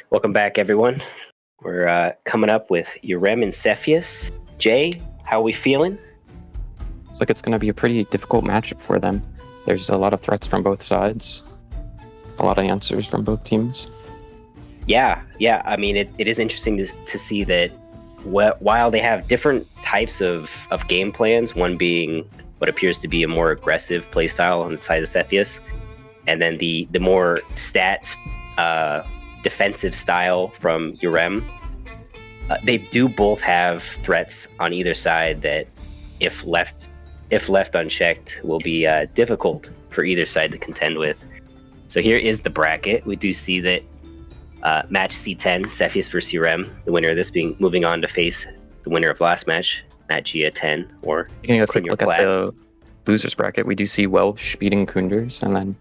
Welcome back, everyone. We're coming up with Yhrem and Sephius. Jay, how are we feeling? Looks like it's going to be a pretty difficult matchup for them. There's a lot of threats from both sides, a lot of answers from both teams. Yeah. I mean, it is interesting to see that while they have different types of game plans, one being what appears to be a more aggressive playstyle on the side of Sephius, and then the more stats defensive style from Yhrem. They do both have threats on either side that, if left unchecked, will be difficult for either side to contend with. So here is the bracket. We do see that match C10, Sephius versus Yhrem, the winner of this being moving on to face the winner of last match, match G10, or taking a quick look at the losers bracket, we do see Welsh beating Kunders, and then,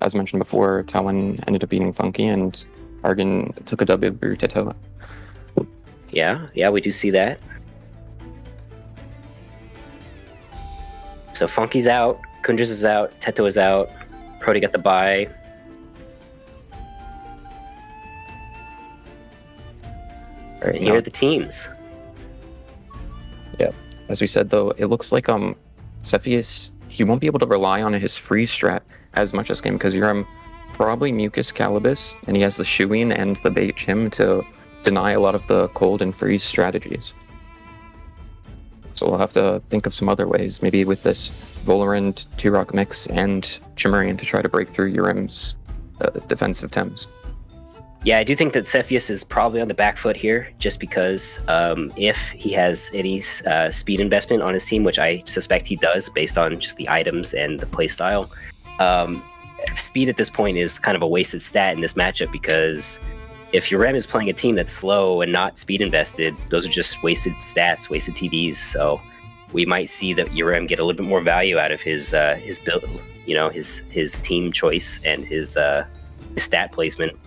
as mentioned before, Talon ended up beating Funky, and Argon took a W through Teto. Yeah, we do see that. So Funky's out, Kunders is out, Teto is out, Prody got the bye. All right, and here are the teams. Yeah, as we said though, it looks like Sephius, he won't be able to rely on his freeze strat as much this game because Yhrem probably Mucus Calibus, and he has the Shoeing and the Bait Chim to deny a lot of the cold and freeze strategies. So we'll have to think of some other ways, maybe with this Volerant 2-Rock mix and Chimerian to try to break through Yrem's defensive Tems. Yeah, I do think that Sephius is probably on the back foot here, just because if he has any speed investment on his team, which I suspect he does based on just the items and the playstyle, speed at this point is kind of a wasted stat in this matchup, because if Yhrem is playing a team that's slow and not speed invested, those are just wasted stats, wasted TVs. So we might see that Yhrem get a little bit more value out of his build, his team choice and his stat placement.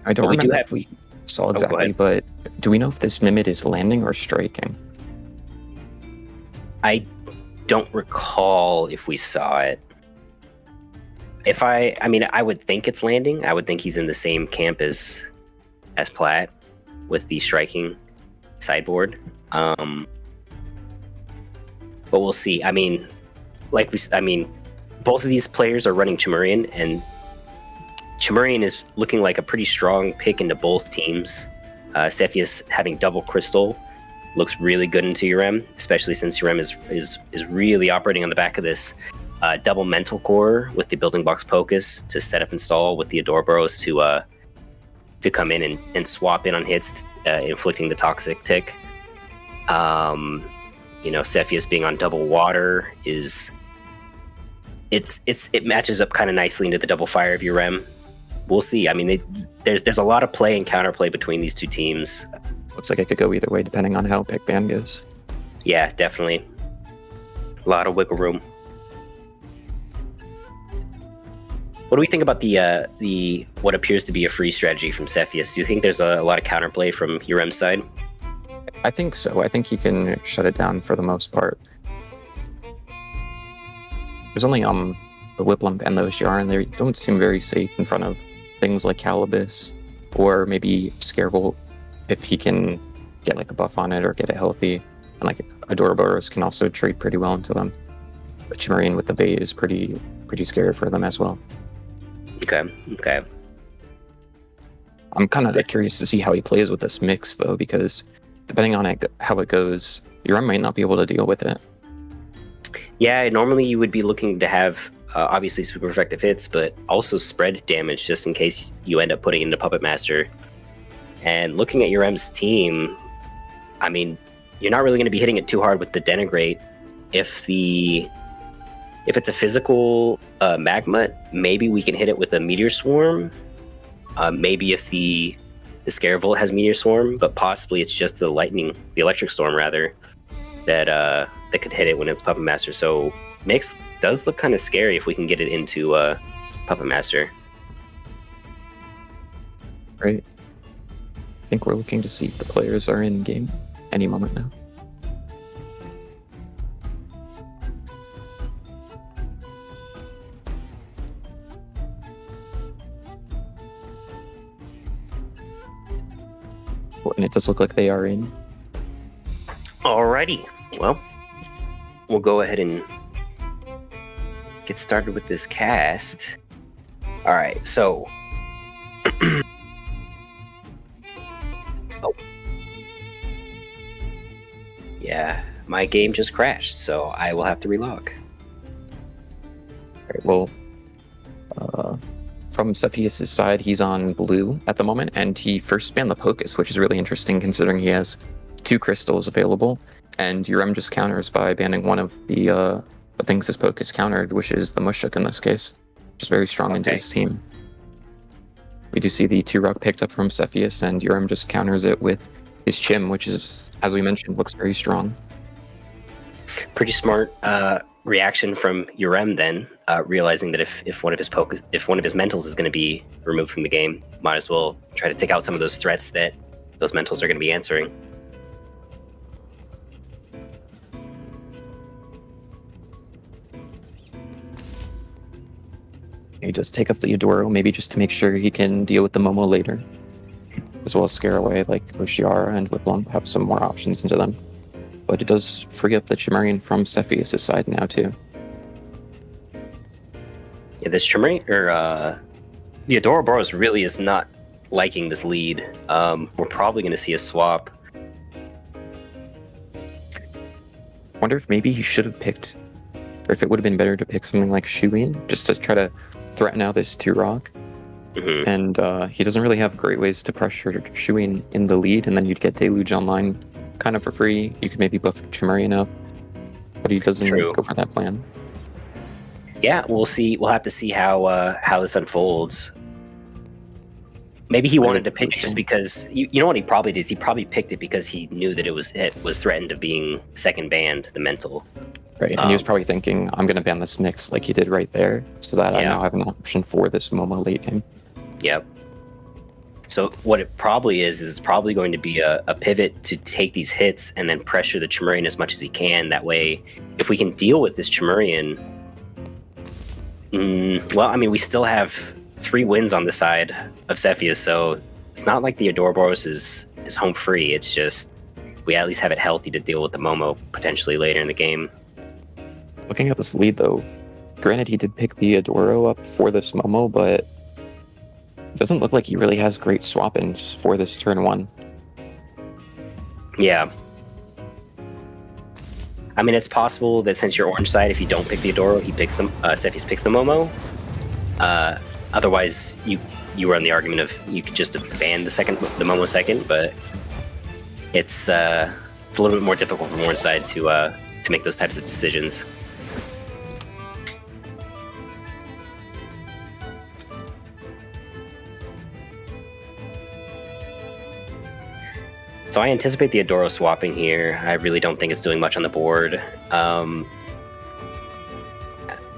I don't remember if we saw exactly, but do we know if this Mimid is landing or striking? I don't recall if we saw it. I would think it's landing. I would think he's in the same camp as Platt with the striking sideboard. But we'll see. I mean, both of these players are running Chimerian, and Chimerian is looking like a pretty strong pick into both teams. Sephius having double crystal looks really good into Yhrem, especially since Yhrem is really operating on the back of this double mental core with the building blocks Pocus to set up install with the Adorbros to come in and swap in on hits, inflicting the toxic tick. Sephius being on double water it matches up kind of nicely into the double fire of Yhrem. We'll see. I mean, there's a lot of play and counterplay between these two teams. Looks like it could go either way depending on how pick ban goes. Yeah, definitely. A lot of wiggle room. What do we think about the what appears to be a free strategy from Sephius? Do you think there's a lot of counterplay from Yrem's side? I think so. I think he can shut it down for the most part. There's only the Whiplamp and the Oshar, and they don't seem very safe in front of things like Calibus or maybe Scarebolt if he can get like a buff on it or get it healthy. And like Adoraboros can also trade pretty well into them. But Chimerian with the bait is pretty scary for them as well. Okay. I'm kind of curious to see how he plays with this mix though, because depending on how it goes, Yhrem might not be able to deal with it. Yeah, normally you would be looking to have obviously super effective hits, but also spread damage just in case you end up putting in the Puppet Master. And looking at Yrem's team, I mean, you're not really going to be hitting it too hard with the Denigrate. If it's a physical Magma, maybe we can hit it with a Meteor Swarm. Maybe if the Scarebolt has Meteor Swarm, but possibly it's just the Electric Storm rather, that could hit it when it's Puppet Master. So Mix does look kind of scary if we can get it into Puppet Master. Right. I think we're looking to see if the players are in game any moment now. And it does look like they are in. Alrighty. Well, we'll go ahead and get started with this cast. Alright, so... oh. Yeah, my game just crashed, so I will have to relog. Alright, well, from Sephius' side, he's on blue at the moment, and he first banned the Pocus, which is really interesting considering he has 2 crystals available, and Yhrem just counters by banning one of the things his Pocus countered, which is the Mushuk in this case. Just very strong into his team. We do see the 2-rock picked up from Sephius, and Yhrem just counters it with his Chim, which is, as we mentioned, looks very strong. Pretty smart reaction from Yhrem then, realizing that if one of his mentals is going to be removed from the game, might as well try to take out some of those threats that those mentals are going to be answering. He does take up the Adoro, maybe just to make sure he can deal with the Momo later, as well as scare away like Oshiara and Whiplum have some more options into them. But it does free up the Chimerian from Sephius' side now too. Yeah, this Chimerian, the Adoroboros really is not liking this lead. We're probably going to see a swap. Wonder if maybe he should have picked, or if it would have been better to pick something like Shuin, just to try to threaten out this 2-rock. Mm-hmm. And he doesn't really have great ways to pressure Shuin in the lead, and then you'd get Deluge online kind of for free. You could maybe buff Chimerian up, but he doesn't go for that plan. Yeah, we'll see. We'll have to see how this unfolds. Maybe he wanted to pick it just because you know what he probably did. He probably picked it because he knew that it was threatened of being second banned, the mental. Right, and he was probably thinking, I'm going to ban this mix like he did right there, so that I now have an option for this Momo late game. Yep. So what it probably is it's probably going to be a pivot to take these hits and then pressure the Chimerian as much as he can. That way, if we can deal with this Chimerian, well, I mean, we still have 3 wins on the side of Sephius, so it's not like the Adoroboros is home free. It's just we at least have it healthy to deal with the Momo potentially later in the game. Looking at this lead, though, granted he did pick the Adoro up for this Momo, but it doesn't look like he really has great swap-ins for this turn 1. Yeah. I mean, it's possible that since you're orange side, if you don't pick the Adoro, Sephius picks the Momo. Otherwise, you were on the argument of you could just ban the Momo second, but it's a little bit more difficult from orange side to make those types of decisions. So I anticipate the Adoro swapping here. I really don't think it's doing much on the board.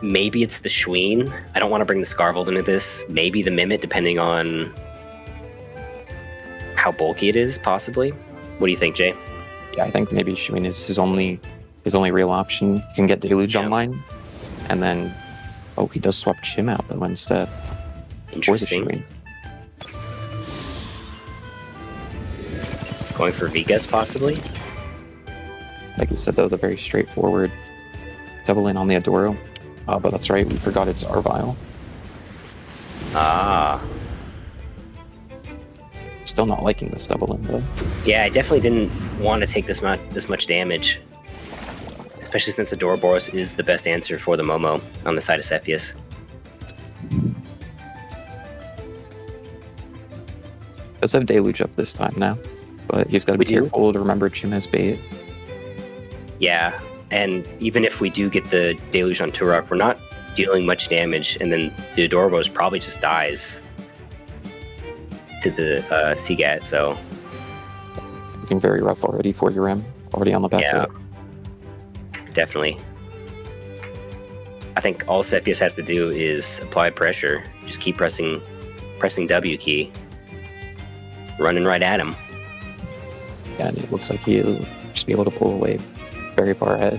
Maybe it's the Schween. I don't want to bring the Scarvold into this. Maybe the Mimit, depending on how bulky it is, possibly. What do you think, Jay? Yeah, I think maybe Schween is his only real option. You can get Deluge online, and then he does swap Chim out though instead. Interesting. Going for Vigas, possibly? Like you said, though, the very straightforward double in on the Adoro. But that's right, we forgot it's Arvile. Ah. Still not liking this double in, though. Yeah, I definitely didn't want to take this much damage. Especially since Adoroboros is the best answer for the Momo on the side of Sephius. Does have Deluge up this time now. But he's got to be careful to remember Chim has bait. Yeah, and even if we do get the Deluge on Turok, we're not dealing much damage, and then the Adoroboros probably just dies to the Seagat, so... Looking very rough already for Yhrem. Already on the back foot. Definitely. I think all Sephius has to do is apply pressure. Just keep pressing W key. Running right at him. Yeah, and it looks like he'll just be able to pull away very far ahead.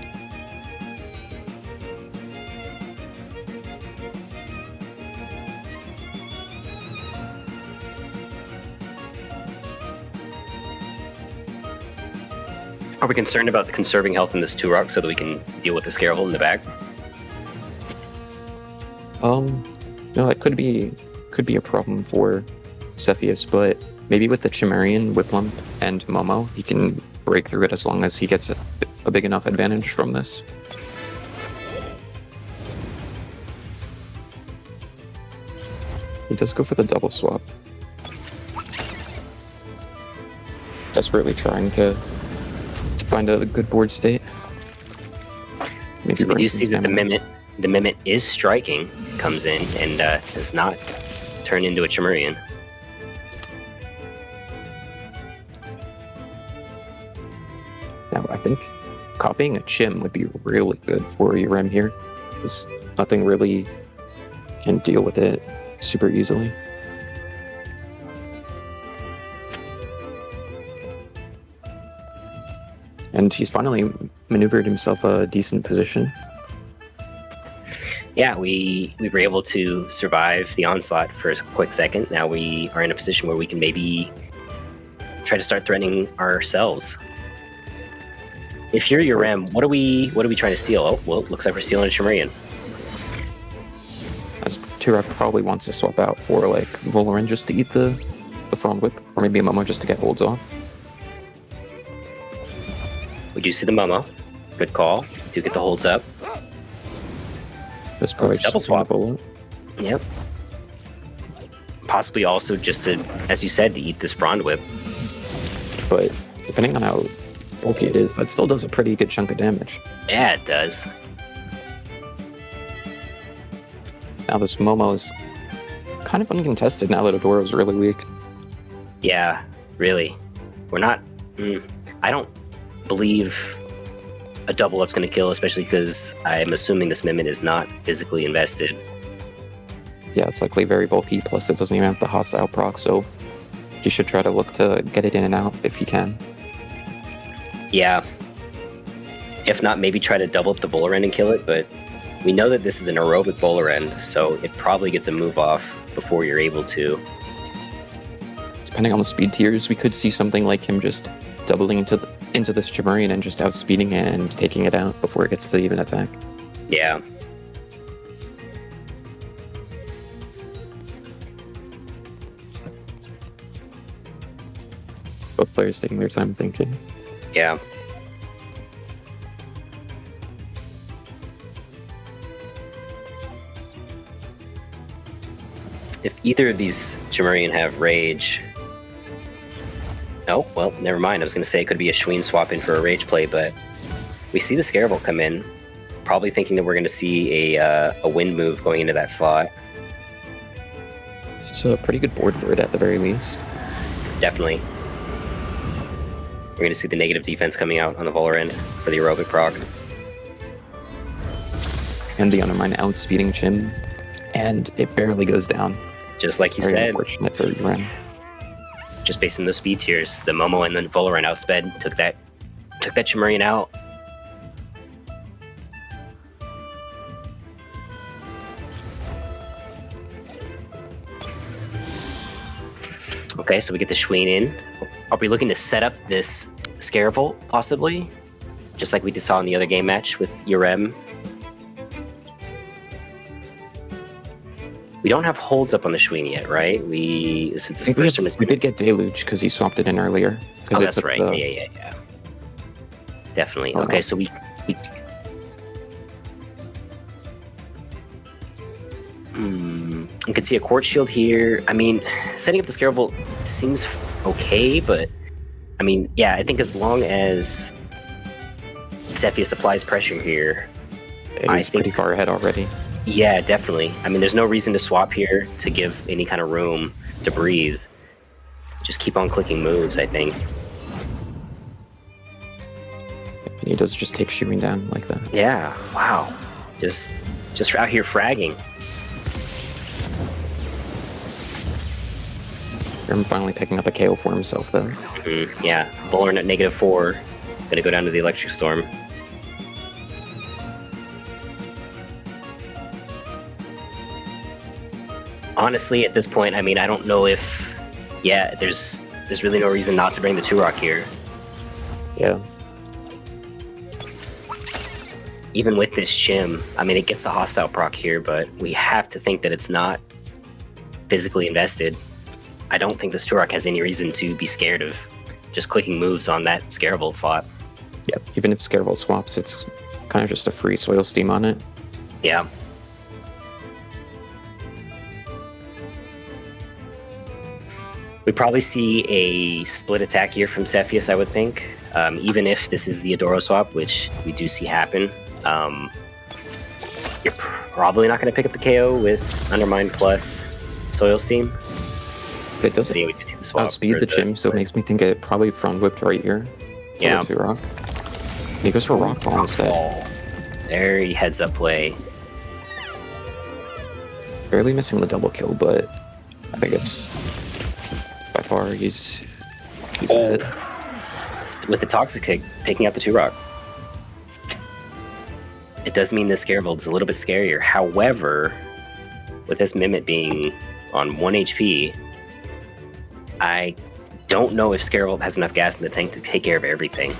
Are we concerned about the conserving health in this 2-rock so that we can deal with the Scarable in the back? No, it could be a problem for Sephius, but maybe with the Chimerian, Whiplump, and Momo, he can break through it as long as he gets a big enough advantage from this. He does go for the double swap. Desperately trying to find a good board state. So we do see that the Mimit is striking, comes in, and does not turn into a Chimerian. Now, I think copying a Chim would be really good for Yhrem here, because nothing really can deal with it super easily. And he's finally maneuvered himself a decent position. Yeah, we were able to survive the onslaught for a quick second. Now we are in a position where we can maybe try to start threatening ourselves. If you're Yhrem, what are we trying to steal? Oh, well, looks like we're stealing a Chimerian. As Turok probably wants to swap out for like Voloran just to eat the Frond Whip, or maybe a Momo just to get holds off. We do see the Momo. Good call. Do get the holds up. That's probably just double swap. Bullet. Yep. Possibly also just to, as you said, to eat this Frond Whip. But depending on how bulky it is, that still does a pretty good chunk of damage. Yeah, it does. Now this Momo is kind of uncontested now that Adoro's really weak. Yeah, really. We're not... I don't believe a double up's going to kill, especially because I'm assuming this Mimit is not physically invested. Yeah, it's likely very bulky, plus it doesn't even have the hostile proc, so you should try to look to get it in and out if you can. Yeah. If not, maybe try to double up the Voloran and kill it, but we know that this is an aerobic Voloran, so it probably gets a move off before you're able to. Depending on the speed tiers, we could see something like him just doubling into this Chimerian and just outspeeding it and taking it out before it gets to even attack. Yeah. Both players taking their time thinking. Yeah. If either of these Chimerian have Rage... Oh, well, never mind. I was going to say it could be a Schween swap in for a Rage play, but we see the Scarable come in, probably thinking that we're going to see a Wind move going into that slot. It's a pretty good board for it at the very least. Definitely. We're going to see the negative defense coming out on the Voloran for the aerobic proc. And the Undermine outspeeding Chim, and it barely goes down. Just like you Very said. Unfortunate for Yhrem. Just based on those speed tiers, the Momo and the Voloran outsped, took that Chimerian out. Okay, so we get the Schween in. Are we looking to set up this Scarable, possibly? Just like we just saw in the other game match with Yhrem. We don't have holds up on the Schween yet, right? We did get Deluge because he swapped it in earlier. Oh, that's right. Yeah. Definitely. Okay, so we can see a Quartz Shield here. I mean, setting up the Scarable seems okay, but I mean, yeah, I think as long as Sephius applies pressure here, he's pretty far ahead already. Yeah, definitely. I mean, there's no reason to swap here to give any kind of room to breathe. Just keep on clicking moves, I think. And he does just take shooting down like that. Yeah, wow. Just out here fragging. I'm finally picking up a KO for himself, though. Yeah, Voloran at -4. Gonna go down to the Electric Storm. Honestly, at this point, I mean, I don't know if... Yeah, there's really no reason not to bring the 2-rock here. Yeah. even with this Shim, I mean, it gets the hostile proc here, but we have to think that it's not physically invested. I don't think this Turok has any reason to be scared of just clicking moves on that Scaravolt slot. Yep, even if Scaravolt swaps, it's kind of just a free Soil Steam on it. Yeah. We probably see a split attack here from Sephius, I would think. Even if this is the Adoro swap, which we do see happen. You're probably not going to pick up the KO with Undermine plus Soil Steam. It doesn't we do see the swap outspeed the Chim, so it makes me think it probably front whipped right here. Yeah. Rock. He goes for Rock Ball instead. There he heads up play. Barely missing the double kill, but I think it's by far he's ahead. With the Toxic Kick taking out the Turok. It does mean the Scaravolt is a little bit scarier. However, with this Mimit being on 1 HP, I don't know if Scaravolt has enough gas in the tank to take care of everything.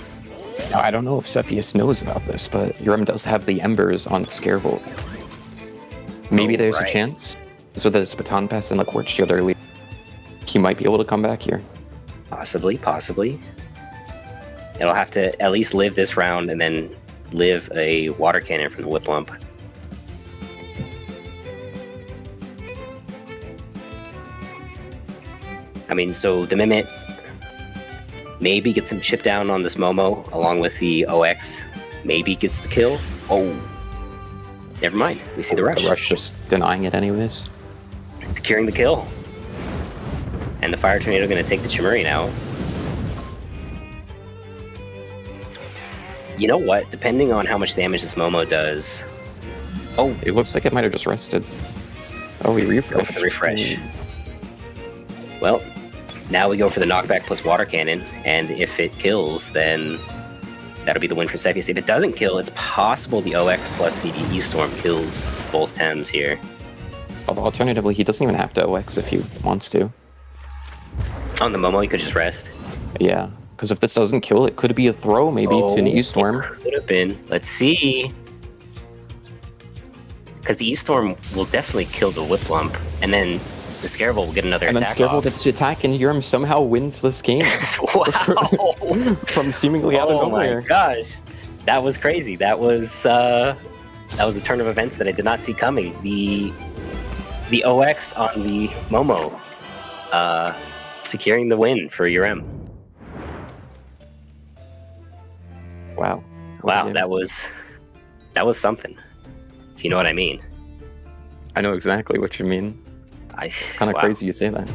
Now, I don't know if Sephius knows about this, but Yhrem does have the Embers on the Scaravolt. Maybe there's a chance. So this Baton Pass and the Quartz Shield early, he might be able to come back here. Possibly. It'll have to at least live this round and then live a Water Cannon from the Whip Lump. I mean, so the Mimit maybe gets some chip down on this Momo along with the OX. Maybe gets the kill. Oh, never mind. We see the Rush. The Rush just denying it anyways. Securing the kill. And the Fire Tornado going to take the Chimerian out. You know what? Depending on how much damage this Momo does... Oh, it looks like it might have just rested. Oh, he refreshed. Go for the refresh. Well, now we go for the knockback plus Water Cannon, and if it kills, then that'll be the win for Sephius. If it doesn't kill, it's possible the OX plus the E-Storm kills both Tems here. Although alternatively, he doesn't even have to OX if he wants to. On the Momo, he could just rest. Yeah, because if this doesn't kill, it could be a throw maybe to an E-Storm. Could have been. Let's see. Because the E-Storm will definitely kill the Whip Lump, and then the Scaravolt will get another attack. And then Scaravolt gets to attack, and Yhrem somehow wins this game. Wow! From seemingly out of nowhere. Oh my gosh, that was crazy. That was a turn of events that I did not see coming. The OX on the Momo, securing the win for Yhrem. Wow! Wow, that was something. If you know what I mean. I know exactly what you mean. Kind of crazy you say that.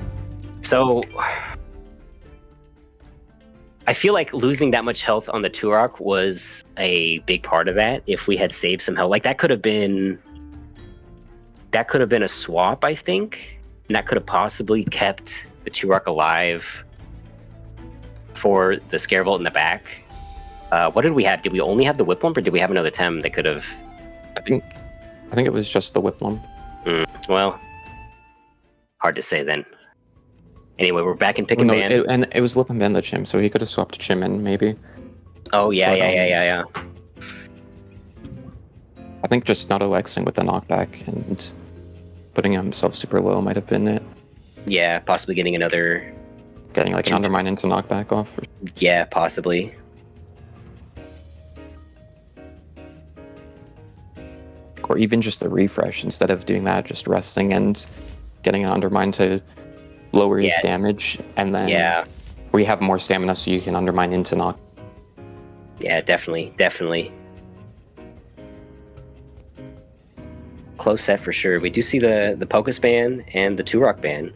So, I feel like losing that much health on the Turok was a big part of that. If we had saved some health, like that could have been a swap, I think, and that could have possibly kept the Turok alive for the Scaravolt in the back. What did we have? Did we only have the Whip Lump, or did we have another Tem that could have? I think it was just the Whip Lump. Well, hard to say then. Anyway, we're back in Pick and Ban. And it was Lip and Ban the Chim, so he could have swapped Chim in, maybe. Oh, yeah. I think just not OXing with the knockback and putting himself super low might have been it. Yeah, possibly getting another... Getting like an Undermine into knockback off. Yeah, possibly. Or even just the refresh, instead of doing that, just resting and getting an Undermine to lower his damage, and then we have more stamina so you can Undermine into knock. Yeah, definitely. Close set for sure. We do see the Pokus ban and the Turok ban.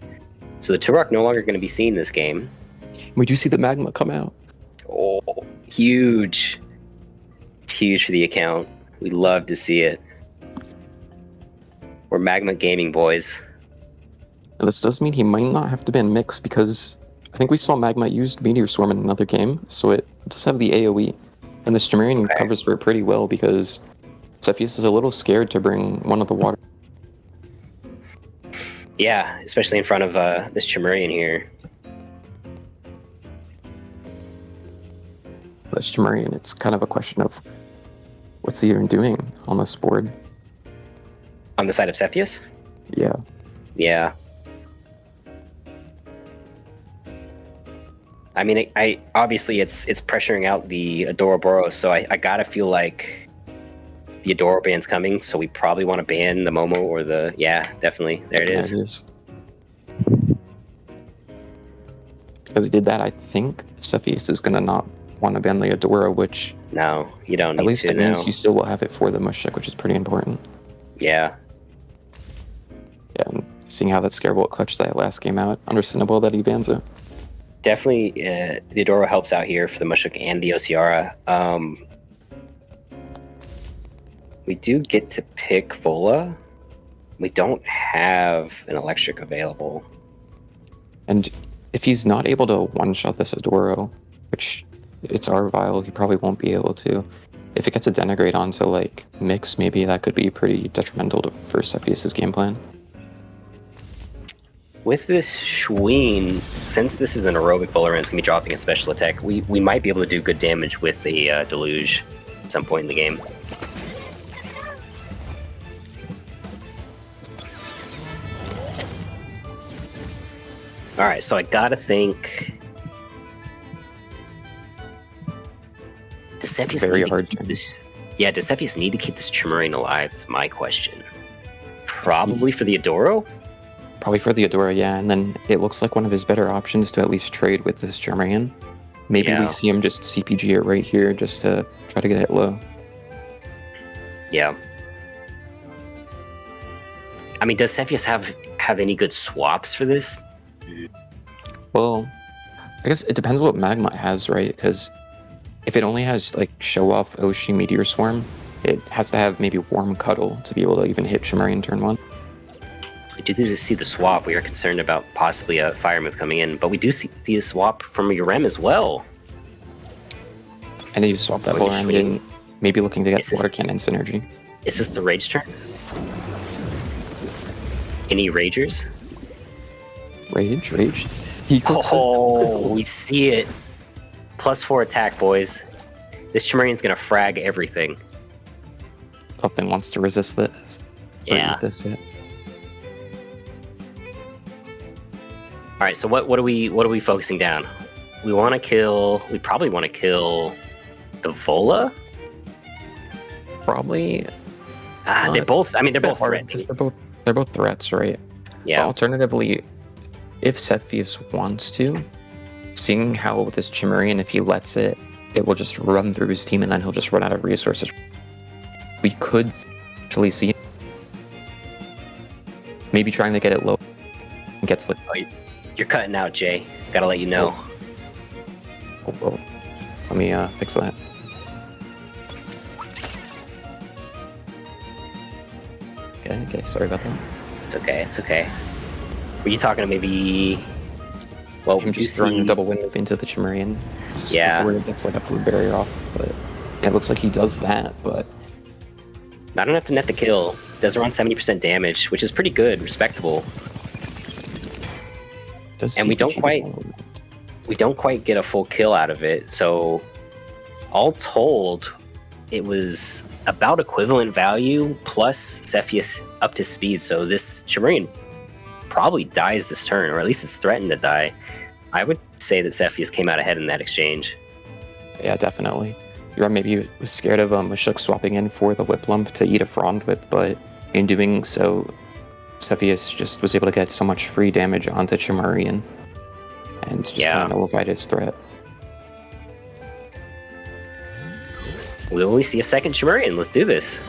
So the Turok no longer going to be seen this game. We do see the Magma come out. Oh, huge. It's huge for the account. We love to see it. We're Magma Gaming boys. Now, this does mean he might not have to ban Mix, because I think we saw Magma used Meteor Swarm in another game, so it does have the AoE. And this Chimerian covers for it pretty well, because Sephius is a little scared to bring one of the water. Yeah, especially in front of this Chimerian here. This Chimerian, it's kind of a question of What's he even doing on this board? On the side of Sephius? Yeah. Yeah. I mean, I obviously it's pressuring out the Adoroboros, so I gotta feel like the Adoro ban's coming, so we probably want to ban the Momo or the... Yeah, definitely. There it is. There it is. Because he did that, I think Sephius is going to not want to ban the Adora, which... No, you don't need to. At least it means you still will have it for the Mushuk, which is pretty important. Yeah. Yeah, and seeing how that Scarebolt clutched that last game out, understandable that he bans it. Definitely, the Adora helps out here for the Mushuk and the Osiara. We do get to pick Vola. We don't have an Electric available. And if he's not able to one-shot this Adoro, which it's Arvile, he probably won't be able to. If it gets a Denigrate onto, like, Mix, maybe that could be pretty detrimental for Sephius' game plan. With this Schween, since this is an aerobic Volarant, it's going to be dropping its special attack, we might be able to do good damage with the Deluge at some point in the game. Alright, so I gotta think... Does Sephius need to keep this... Yeah, does Sephius need to keep this Chimerian alive is my question. Probably for the Adoro? Probably for the Adora, yeah, and then it looks like one of his better options to at least trade with this Chimerian. Maybe we see him just CPG it right here just to try to get it low. Yeah. I mean, does Sephius have any good swaps for this? Well, I guess it depends what Magma has, right? Because if it only has, like, Show Off, Oshi, Meteor Swarm, it has to have maybe Warm Cuddle to be able to even hit Chimerian turn 1. We do see the swap. We are concerned about possibly a fire move coming in, but we do see a swap from Yhrem as well. And then you swap that Volarant in, maybe looking to get Water Cannon synergy. Is this the Rage turn? Any Ragers? Rage? Oh, we see it. +4 attack, boys. This Chimerian's gonna frag everything. Something wants to resist this. Yeah. This, yeah. All right. So what are we focusing down? We want to kill. We probably want to kill the Vola. Probably. They both. I mean, they're both threatening. They're both threats, right? Yeah. But alternatively, if Sephius wants to, seeing how this Chimerian, if he lets it, it will just run through his team and then he'll just run out of resources. We could actually see maybe trying to get it low. Gets the. Oh, you're cutting out, Jay. Gotta let you know. Oh. Let me fix that. Okay. Sorry about that. It's okay. Were you talking to maybe... Well, I'm just throwing a double wind move into the Chimerian. Before it gets like a fluid barrier off, but it looks like he does that, but... Not enough to net the kill. Does around 70% damage, which is pretty good, respectable. And we don't quite get a full kill out of it, so all told, it was about equivalent value plus Sephius up to speed, so this Chimerian probably dies this turn, or at least it's threatened to die. I would say that Sephius came out ahead in that exchange. Yeah, definitely. Yhrem maybe was scared of Mushuk swapping in for the Whip Lump to eat a Frond Whip, but in doing so, Sephius just was able to get so much free damage onto Chimerian and just kind of nullified his threat. Will we see a second Chimerian? Let's do this.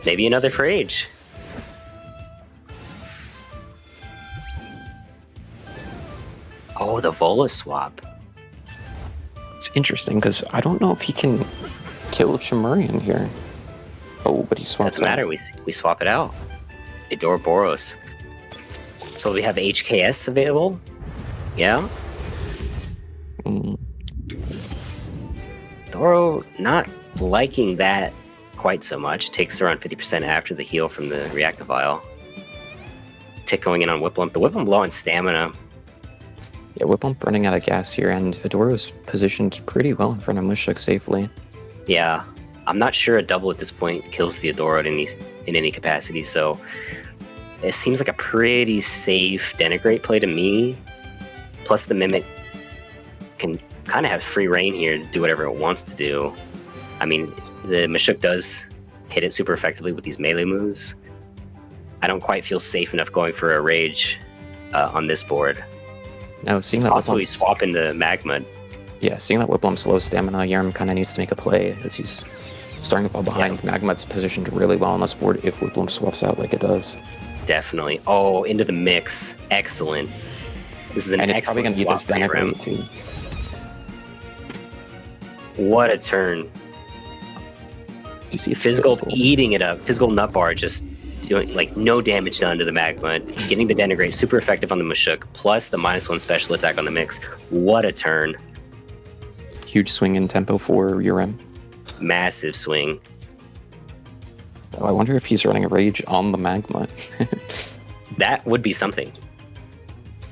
Maybe another for Age. Oh, the Vola swap. It's interesting because I don't know if he can kill Chimerian here. Oh, but he swaps Doesn't matter. We swap it out. Boros. So we have HKS available. Yeah. Doro not liking that quite so much. Takes around 50% after the heal from the reactive vial. Tick going in on Whip Lump. The Whip Lump low on stamina. Yeah, Whip Lump running out of gas here, and Adoro's positioned pretty well in front of Mushuk safely. Yeah. I'm not sure a double at this point kills Theodora in any capacity, so it seems like a pretty safe Denigrate play to me. Plus the Mimic can kind of have free reign here to do whatever it wants to do. I mean, the Mashuk does hit it super effectively with these melee moves. I don't quite feel safe enough going for a Rage on this board. No, seeing It's that possibly Whiplum's, swap into Magma. yeah, seeing that Whiplum's low stamina, Yhrem kind of needs to make a play as he's starting to fall behind. Yeah. Magma's positioned really well on this board if Whiplum swaps out like it does. Definitely. Oh, into the mix. Excellent. This is an And it's probably excellent going to be this swap by Yhrem. Denigrate too. What a turn. You see it's Physical eating it up. Physical nut bar just doing like no damage done to the Magma. Getting the Denigrate super effective on the Mashuk, plus the -1 special attack on the mix. What a turn. Huge swing in tempo for Yhrem. Massive swing. Oh, I wonder if he's running a Rage on the Magma. That would be something.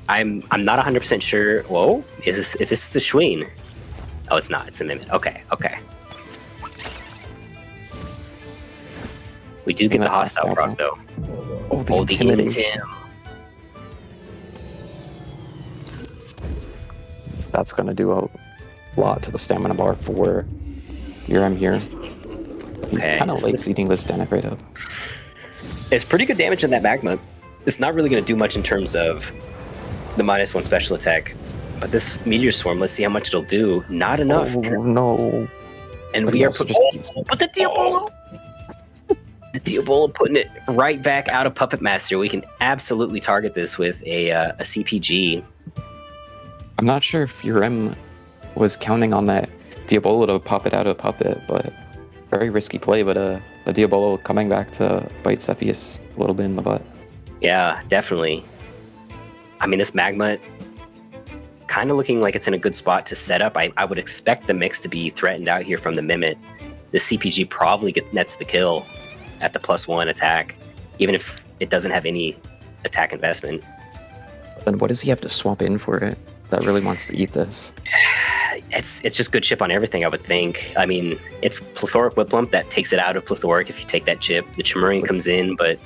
I'm not 100% sure. Whoa, if this is the Schween? Oh, it's not. It's the Mimic. Okay. We do get the hostile proc though. Oh, the The intimidation. Intim. That's going to do a lot to the stamina bar for Yhrem here. Okay. Kind of likes eating this Denigrate up. It's pretty good damage on that Magma. It's not really going to do much in terms of the -1 special attack. But this Meteor Swarm, let's see how much it'll do. Not enough. Oh, no. And But we he are also but the Diabolo! The Diabolo putting it right back out of Puppet Master. We can absolutely target this with a CPG. I'm not sure if Yhrem was counting on that Diabolo to pop it out of Puppet, but very risky play, but a Diabolo coming back to bite Sephius a little bit in the butt. Yeah, definitely. I mean, this Magma kind of looking like it's in a good spot to set up. I would expect the mix to be threatened out here from the Mimic. The CPG probably nets the kill at the +1 attack, even if it doesn't have any attack investment. Then what does he have to swap in for it that really wants to eat this? It's just good chip on everything, I would think. I mean, it's Plethoric Whiplump that takes it out of Plethoric if you take that chip. The Chimerian comes in, but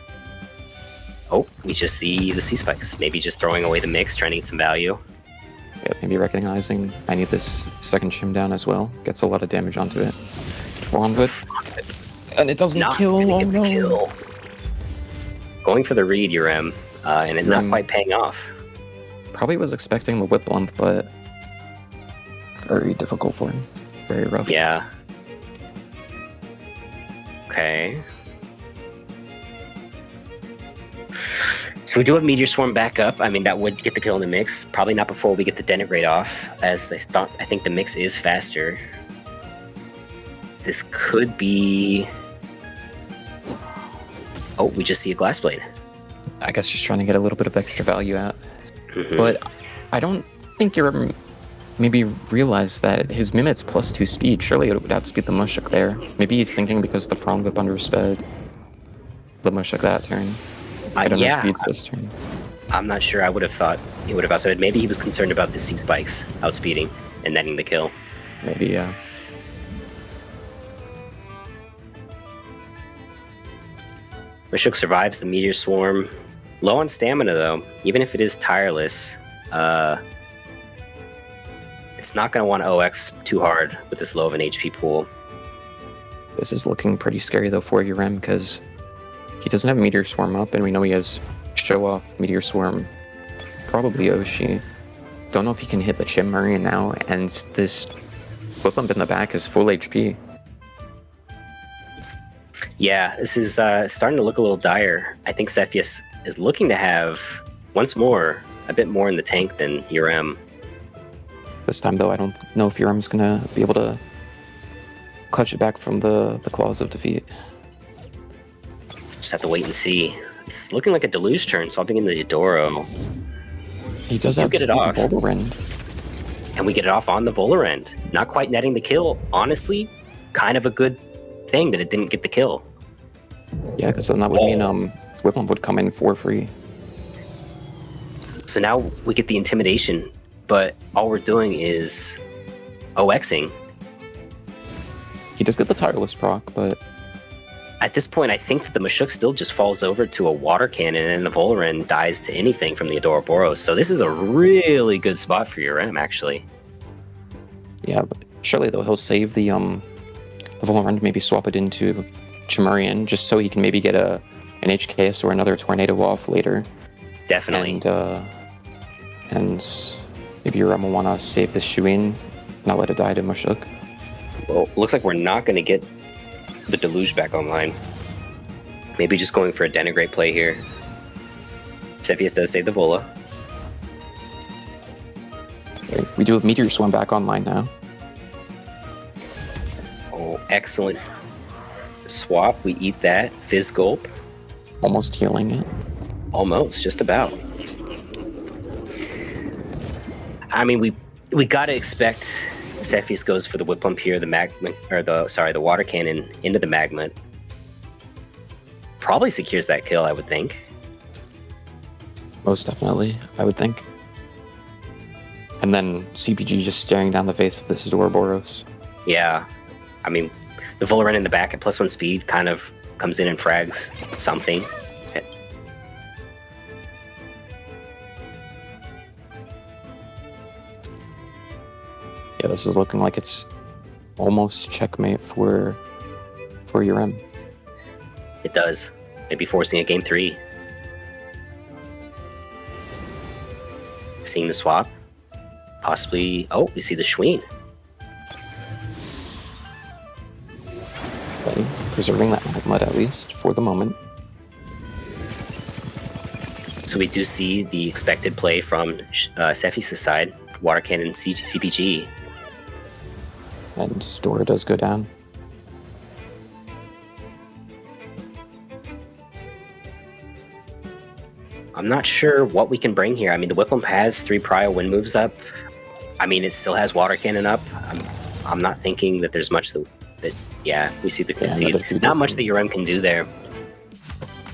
oh, we just see the Sea Spikes. Maybe just throwing away the mix, trying to get some value. Yeah, maybe recognizing I need this second Chim down as well. Gets a lot of damage onto it. Wrong good. And it doesn't Not kill. gonna Oh get the no. kill. Going for the read, Yhrem, and it's not quite paying off. Probably was expecting the Whiplump, but very difficult for him. Very rough. Yeah. Okay. So we do have Meteor Swarm back up. I mean, that would get the kill in the mix. Probably not before we get the Denigrate off, as I think the mix is faster. This could be... Oh, we just see a Glass Blade. I guess just trying to get a little bit of extra value out. Mhm. But I don't think you're maybe realize that his Mimic's +2 speed. Surely it would outspeed the Mushuk there. Maybe he's thinking because the Frond Whip undersped the Mushuk that turn. It yeah, underspeeds this turn. I'm not sure. I would have thought he would have outspeeded. Maybe he was concerned about the Sea Spikes outspeeding and netting the kill. Maybe, yeah. Mashuk survives the Meteor Swarm. Low on stamina, though. Even if it is tireless, it's not going to want to OX too hard with this low of an HP pool. This is looking pretty scary, though, for Yhrem, because he doesn't have Meteor Swarm up, and we know he has Show Off, Meteor Swarm, probably Oshi. Don't know if he can hit the Chimerian now, and this Whiplump in the back is full HP. Yeah, this is starting to look a little dire. I think Sephius is looking to have, once more, a bit more in the tank than Yhrem. This time, though, I don't know if Yhrem's gonna be able to clutch it back from the claws of defeat. Just have to wait and see. It's looking like a Deluge turn, swapping in the Yadoro. He does do have get it off. Volrend. And we get it off on the Volarend. Not quite netting the kill. Honestly, kind of a good thing that it didn't get the kill. Yeah, because then that would mean Whiplump would come in for free. So now we get the Intimidation, but all we're doing is OXing. He does get the tireless proc, but At this point, I think that the Mashuk still just falls over to a water cannon, and the Volaran dies to anything from the Adoraboros. So this is a really good spot for Yhrem, actually. yeah, but surely though he'll save the Volaran to maybe swap it into Chimerian just so he can maybe get an HKS or another tornado off later. Definitely. And maybe Yhrem will want to save the Shuin, not let it die to Mashuk. Well, looks like we're not going to get the Deluge back online. Maybe just going for a Denigrate play here. Sephius does save the Vola. Okay, we do have Meteor Swarm back online now. Oh, excellent swap. We eat that. Fizz Gulp. Almost healing it. Almost, just about. I mean, we gotta expect Sephius goes for the Whip Pump here, the water cannon into the Magma. Probably secures that kill, I would think. Most definitely, I would think. And then CPG just staring down the face of this Adoraboros. Yeah. I mean, the Volaran in the back at +1 speed kind of comes in and frags something. Yeah, this is looking like it's almost checkmate for Yhrem. It does. Maybe forcing a game 3. Seeing the swap. Possibly. Oh, we see the Schween. Okay, preserving that Magma at least for the moment. So we do see the expected play from Sephius' side. Water Cannon CPG. And Dora does go down. I'm not sure what we can bring here. I mean, the Whiplamp has 3 Prio Wind moves up. I mean, it still has Water Cannon up. I'm not thinking that there's much that yeah, we see the concede. Not much that Yhrem can do there.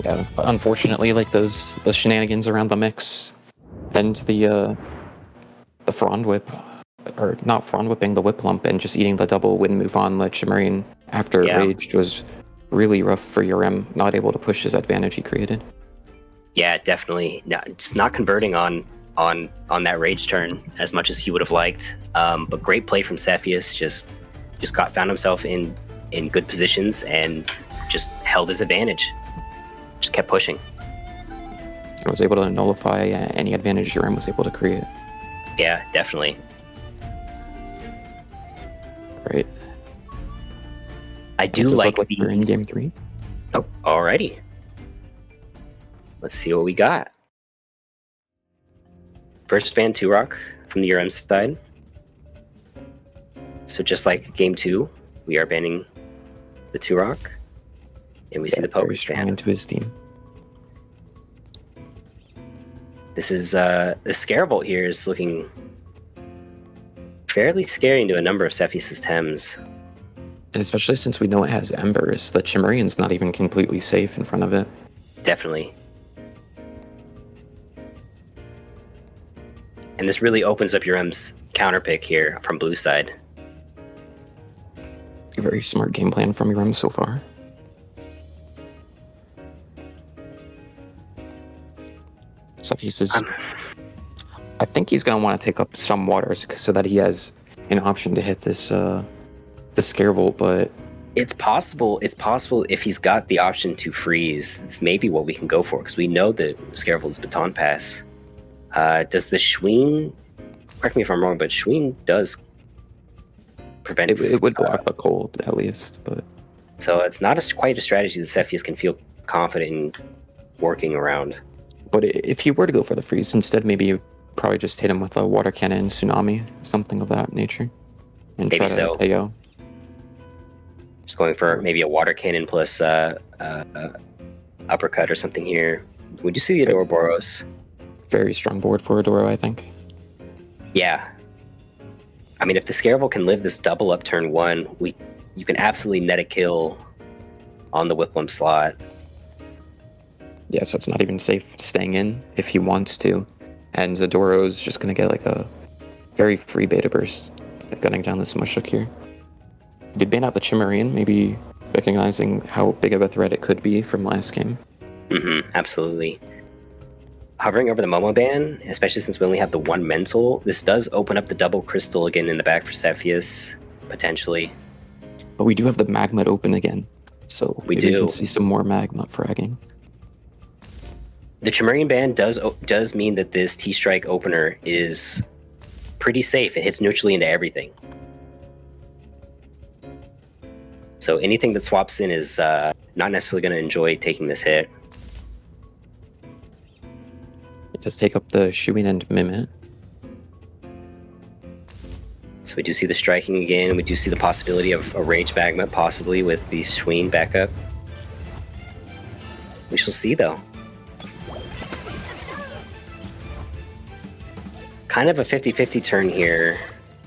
Yeah, but unfortunately, like those shenanigans around the mix and the Frond Whip, or not Frond Whipping, the Whip Lump, and just eating the double wind move on the Chimerian after it raged was really rough for Yhrem, not able to push his advantage he created. Yeah, definitely. Just not converting on that rage turn as much as he would have liked. But great play from Sephius. Just found himself in good positions and just held his advantage. Just kept pushing. I was able to nullify any advantage Yhrem was able to create. Yeah, definitely. Right. I do like we're in game 3. Oh, alrighty. Let's see what we got. First ban 2-Rock from the Yhrem side. So just like game 2, we are banning the 2-Rock. And we see the Poker strong ban into his team. This is the Scarebolt here is looking fairly scary into a number of Sephius' Tems. And especially since we know it has Embers, the Chimerian's not even completely safe in front of it. Definitely. And this really opens up Yrem's counter pick here from blue side. A very smart game plan from Yhrem so far. Sephius is... I think he's going to want to take up some waters so that he has an option to hit this the Scarebolt, but... It's possible if he's got the option to freeze. It's maybe what we can go for, because we know that Scarevolt's Baton Pass. Does the Schween... Correct me if I'm wrong, but Schween does prevent... It would block the cold, at least, but... So it's not quite a strategy that Sephius can feel confident in working around. But if he were to go for the freeze, instead maybe you probably just hit him with a Water Cannon Tsunami, something of that nature. And Maybe try to so. KO. Just going for maybe a Water Cannon plus Uppercut or something here. Would you see the Adoraboros? Very strong board for Adoro, I think. Yeah. I mean, if the Scarevel can live this double up turn 1, you can absolutely net a kill on the Whiplam slot. Yeah, so it's not even safe staying in if he wants to. And Zadoro's just going to get like a very free beta burst gunning down this Mushuk here. did ban out the Chimerian, maybe recognizing how big of a threat it could be from last game. Absolutely. Hovering over the Momo ban, especially since we only have the one mental, this does open up the double crystal again in the back for Sephius, potentially. But we do have the Magma open again, so we can see some more Magma fragging. The Chimerian ban does mean that this T-Strike opener is pretty safe. It hits neutrally into everything. So anything that swaps in is not necessarily going to enjoy taking this hit. Just take up the Shuin and Mimit. So we do see the striking again. We do see the possibility of a Rage Magma, possibly with the Shuin backup. We shall see, though. Kind of a 50-50 turn here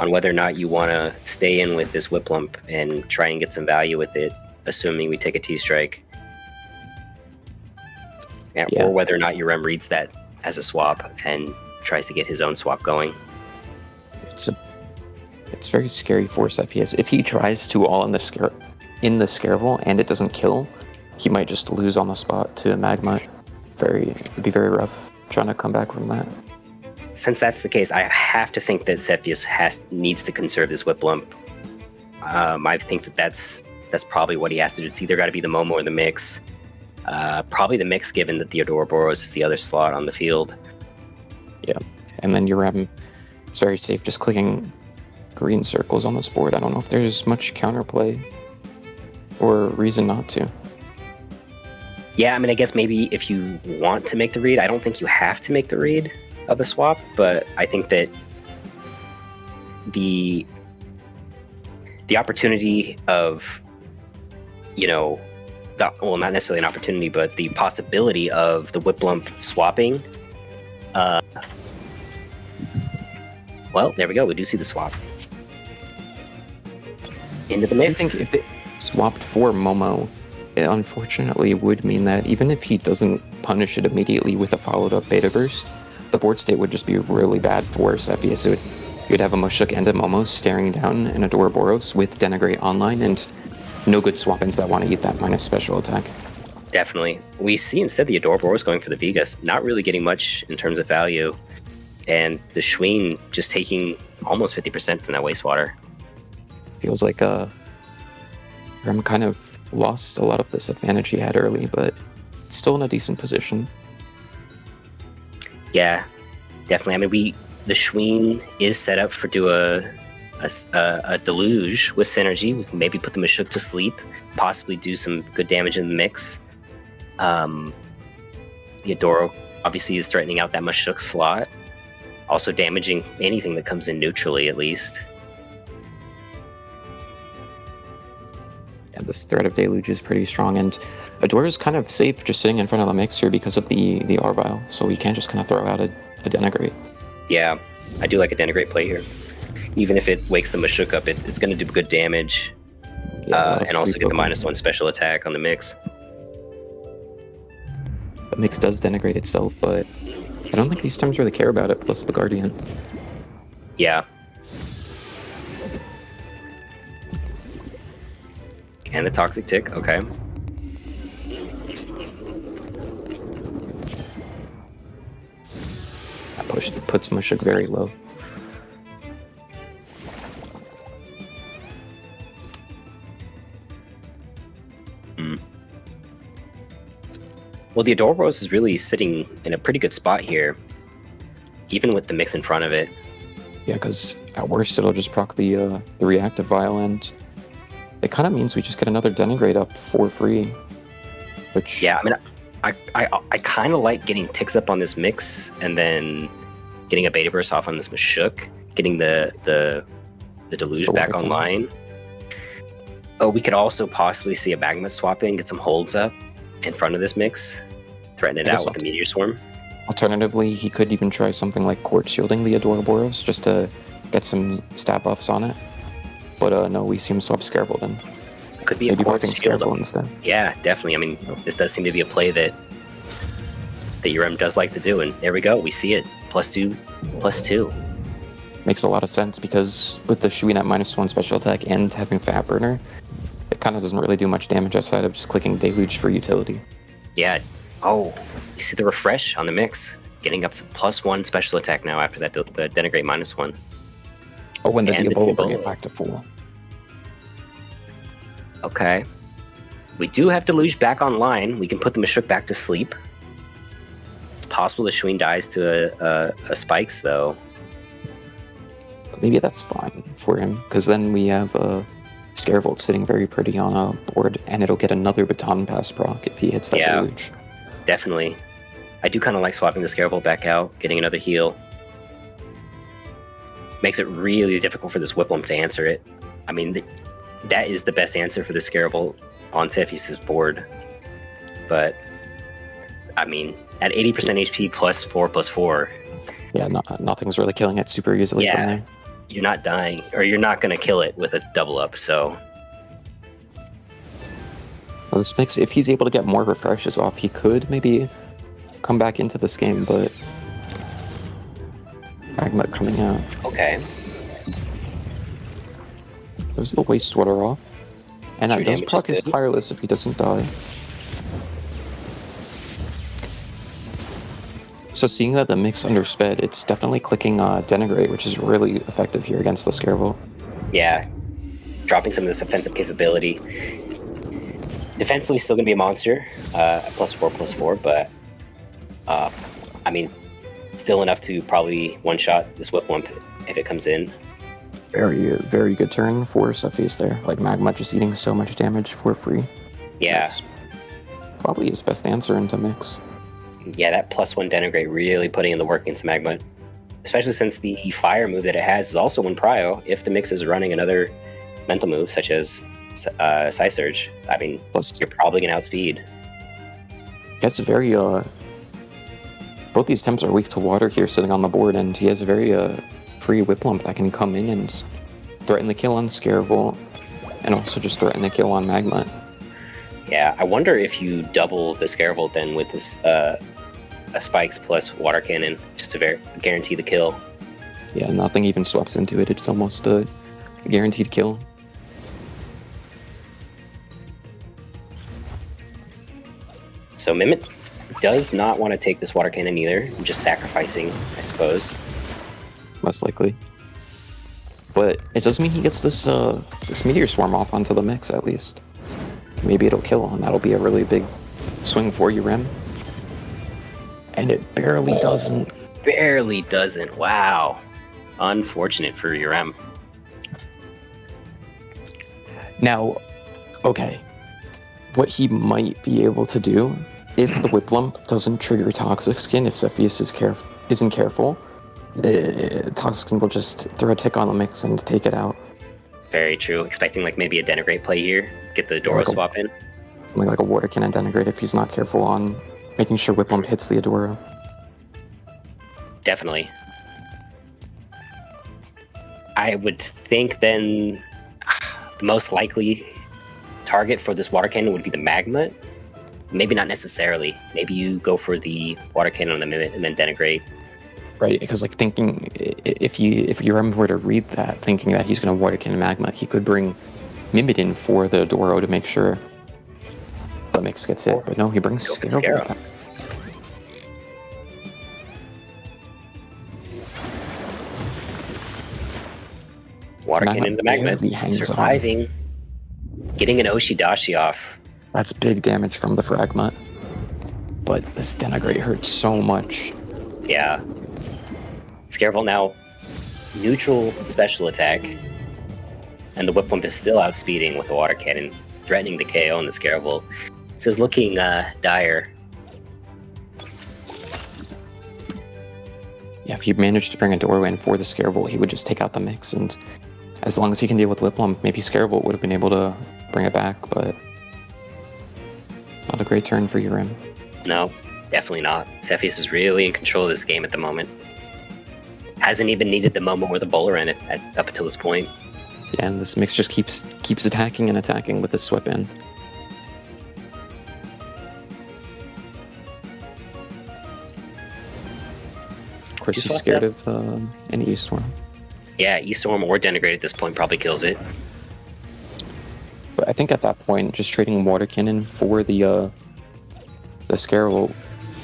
on whether or not you want to stay in with this Whiplump and try and get some value with it, assuming we take a T-Strike. Yeah. Or whether or not Yhrem reads that as a swap and tries to get his own swap going. It's very scary for Sephius. If he tries to all in the Scarevel and it doesn't kill, he might just lose on the spot to Magma. It'd be very rough trying to come back from that. Since that's the case, I have to think that Sephius needs to conserve this Whiplump. I think that's probably what he has to do. It's either got to be the Momo or the Mix. Probably the Mix, given that the Ouroboros is the other slot on the field. Yeah, and then Yhrem, it's very safe just clicking green circles on this board. I don't know if there's much counterplay or reason not to. Yeah, I mean, I guess maybe if you want to make the read, I don't think you have to make the read of a swap, but I think that the opportunity of, well, not necessarily an opportunity, but the possibility of the Whiplump swapping. Well, there we go. We do see the swap. Into the mix. I think if it swapped for Momo, it unfortunately would mean that even if he doesn't punish it immediately with a followed up Beta Burst, the board state would just be really bad for Sephius. You'd have a Mushuk and a Momo staring down an Ouroboros with Denigrate online and no good swap-ins that want to eat that minus special attack. Definitely. We see instead the Ouroboros going for the Vegas, not really getting much in terms of value, and the Shuin just taking almost 50% from that wastewater. Feels like Yhrem kind of lost a lot of this advantage he had early, but it's still in a decent position. Yeah, definitely. I mean, the Shuin is set up for do a deluge with synergy. We can maybe put the Mushuk to sleep, possibly do some good damage in the mix. The Adoro obviously is threatening out that Mushuk slot, also damaging anything that comes in neutrally at least. Yeah, this threat of Deluge is pretty strong, and Adora is kind of safe just sitting in front of the mix here because of the Arvile, so we can't just kind of throw out a Denigrate. Yeah, I do like a Denigrate play here. Even if it wakes the Mushuk up, it's going to do good damage, and also get the -1 special attack on the mix. The mix does Denigrate itself, but I don't think these Tems really care about it, plus the Guardian. Yeah. And the Toxic Tick, okay. That puts Mushuk very low. Well, the Ouroboros is really sitting in a pretty good spot here, even with the mix in front of it. Yeah, because at worst it'll just proc the reactive vial, and it kind of means we just get another Denigrate up for free. Which yeah, I mean, I kind of like getting ticks up on this mix and then getting a Beta Burst off on this Mushuk, getting the Deluge back online. Oh, we could also possibly see a Magma swap in, get some holds up in front of this mix, threaten it out with the Meteor Swarm. Alternatively, he could even try something like Court Shielding the Ouroboros just to get some stat buffs on it. But no, we see him swap Scarevel then. Could be maybe a Court Scarevel instead. Yeah, definitely. I mean, this does seem to be a play that Yhrem does like to do, and there we go. We see it. +2/+2. makes a lot of sense because with the shooting at -1 special attack and having Fat Burner, it kind of doesn't really do much damage outside of just clicking Deluge for utility. Yeah. Oh, you see the refresh on the mix, getting up to +1 special attack now after that the denigrate -1. Oh, when the And the Diabolo will bring it Diabolo. back to full. Okay. We do have Deluge back online. We can put the Mashuk back to sleep. It's possible the Shuin dies to a Spikes, though. Maybe that's fine for him, because then we have Scaravolt sitting very pretty on a board, and it'll get another Baton Pass proc if he hits that Yeah. Deluge. Definitely. I do kind of like swapping the Scaravolt back out, getting another heal. Makes it really difficult for this Whipplum to answer it. I mean, that is the best answer for the Scaravolt on Sephius' board. But, I mean, at 80% HP +4/+4, Yeah, nothing's really killing it super easily from Yeah. there. you're not dying, or you're not going to kill it with a double up, so... Well, this makes, if he's able to get more refreshes off, he could maybe come back into this game, but Magma coming out. Okay. There's the wastewater off. And that True does damage proc is his good. tireless if he doesn't die. So seeing that the mix undersped, it's definitely clicking Denigrate, which is really effective here against the Scaravolt. Yeah. Dropping some of this offensive capability. Defensively, still going to be a monster. +4/+4, but... I mean, still enough to probably one-shot this Whipplump if it comes in. Very, very good turn for Sephius there. Like, Magma just eating so much damage for free. Yeah. That's probably his best answer into mix. Yeah, that +1 denigrate really putting in the work against Magma. Especially since the fire move that it has is also in prio if the mix is running another mental move such as Psy Surge. I mean, Plus, you're probably going to outspeed. that's very, both these Temps are weak to water here sitting on the board, and he has a very, free Whiplump that can come in and threaten the kill on Scaravolt, and also just threaten the kill on Magma. Yeah, I wonder if you double the Scaravolt then with this a Spikes plus Water Cannon just to guarantee the kill. Yeah, nothing even swaps into it. It's almost a guaranteed kill. So Mimit does not want to take this Water Cannon either, just sacrificing, I suppose. Most likely. But it does mean he gets this this Meteor Swarm off onto the mix, at least. Maybe it'll kill, and that'll be a really big swing for Yhrem. And it barely doesn't. Barely doesn't. Wow. Unfortunate for Yhrem. Now, okay. What he might be able to do, if the Whiplump doesn't trigger Toxic Skin, if Sephius isn't careful, Toxic Skin will just throw a tick on the mix and take it out. Very true. Expecting like maybe a Denigrate play here. Get the Doro swap in. Something like a Water Cannon Denigrate if he's not careful on making sure Whiplump hits the Adora. Definitely. I would think then the most likely target for this Water Cannon would be the Magma. Maybe not necessarily. Maybe you go for the Water Cannon on the Mimit and then Denigrate. Right, because like thinking, if Yhrem were to read that, thinking that he's going to Water Cannon Magma, he could bring Mimit in for the Doro to make sure the mix gets hit. But no, he brings Scarab back. Water Cannon into Magma. barely hangs on. Surviving. Getting an Oshidashi off. That's big damage from the Fragment. But this Denigrate hurts so much. Yeah. Scaravolt now neutral special attack. And the Whiplump is still outspeeding with the Water Cannon, threatening the KO on the Scaravolt. This is looking dire. Yeah, if he managed to bring a Doro in for the Scaravolt, he would just take out the mix, and as long as he can deal with Whiplump, maybe Scaravolt would have been able to bring it back, but not a great turn for Yhrem. No, definitely not. Sephius is really in control of this game at the moment. Hasn't even needed the moment where the bowler in it up until this point. Yeah, and this mix just keeps attacking and attacking with this Swip in. Of course, You he's swapped scared up? of any E-Storm. Yeah, E-Storm or Denigrate at this point probably kills it. But I think at that point, just trading Water Cannon for the Scarab,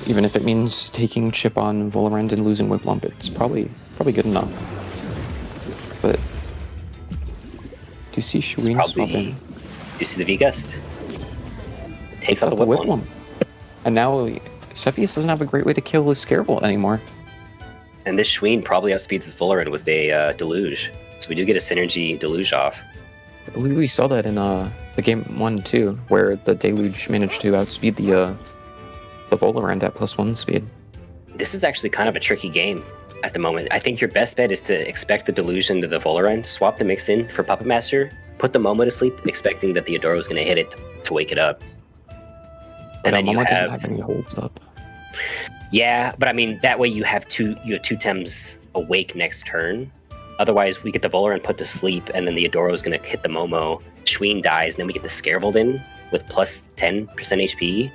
even if it means taking chip on Volorend and losing Whiplump, it's probably good enough. But do you see Shween swapping? You see the V-Gust? Takes out the Whiplump. And now Sephius doesn't have a great way to kill his Scarab anymore. And this Shween probably outspeeds his Volorend with a Deluge. So we do get a Synergy Deluge off. I believe we saw that in the game 1 too, where the Deluge managed to outspeed the Volorend at +1 speed. This is actually kind of a tricky game at the moment. I think your best bet is to expect the Deluge into the Volorend, swap the mix in for Puppet Master, put the Momo to sleep, expecting that the Adoro is going to hit it to wake it up. And then Momo doesn't have any holds up. Yeah, but I mean that way you have two Tems awake next turn. Otherwise, we get the Volorend put to sleep, and then the Adoro is going to hit the Momo. Shween dies, and then we get the Scaravold in with plus 10% HP.